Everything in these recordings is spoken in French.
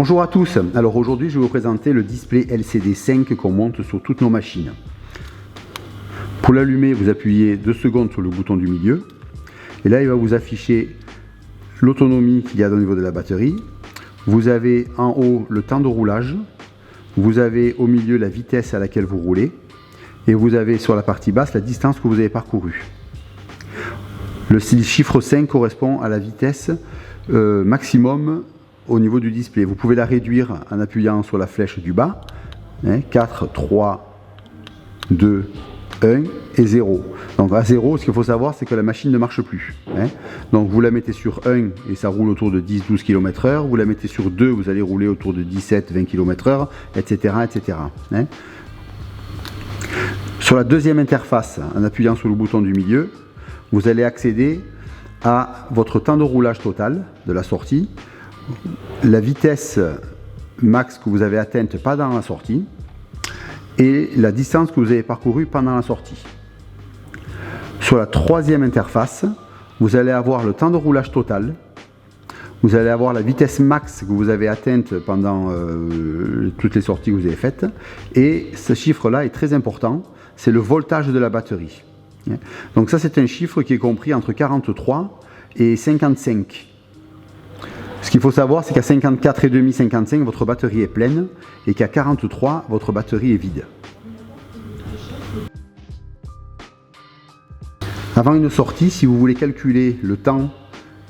Bonjour à tous, alors aujourd'hui je vais vous présenter le display LCD 5 qu'on monte sur toutes nos machines. Pour l'allumer, vous appuyez 2 secondes sur le bouton du milieu et là il va vous afficher l'autonomie qu'il y a au niveau de la batterie. Vous avez en haut le temps de roulage, vous avez au milieu la vitesse à laquelle vous roulez et vous avez sur la partie basse la distance que vous avez parcourue. Le chiffre 5 correspond à la vitesse maximum au niveau du display. Vous pouvez la réduire en appuyant sur la flèche du bas, 4, 3, 2, 1 et 0. Donc à 0, ce qu'il faut savoir, c'est que la machine ne marche plus. Donc vous la mettez sur 1 et ça roule autour de 10-12 km/h. Vous la mettez sur 2, vous allez rouler autour de 17-20 km/h, etc. etc. Sur la deuxième interface, en appuyant sur le bouton du milieu, vous allez accéder à votre temps de roulage total de la sortie, la vitesse max que vous avez atteinte pendant la sortie et la distance que vous avez parcourue pendant la sortie. Sur la troisième interface, vous allez avoir le temps de roulage total, vous allez avoir la vitesse max que vous avez atteinte pendant toutes les sorties que vous avez faites, et ce chiffre-là est très important, c'est le voltage de la batterie. Donc ça, c'est un chiffre qui est compris entre 43 et 55. Ce qu'il faut savoir, c'est qu'à 54,5, 55, votre batterie est pleine et qu'à 43, votre batterie est vide. Avant une sortie, si vous voulez calculer le temps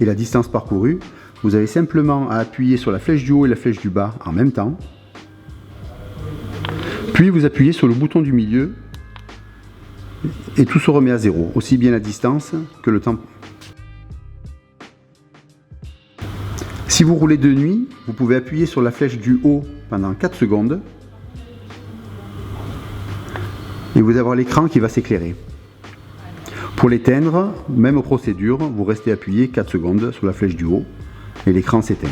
et la distance parcourue, vous avez simplement à appuyer sur la flèche du haut et la flèche du bas en même temps. Puis vous appuyez sur le bouton du milieu et tout se remet à zéro, aussi bien la distance que le temps. Si vous roulez de nuit, vous pouvez appuyer sur la flèche du haut pendant 4 secondes et vous allez avoir l'écran qui va s'éclairer. Pour l'éteindre, même procédure, vous restez appuyé 4 secondes sur la flèche du haut et l'écran s'éteint.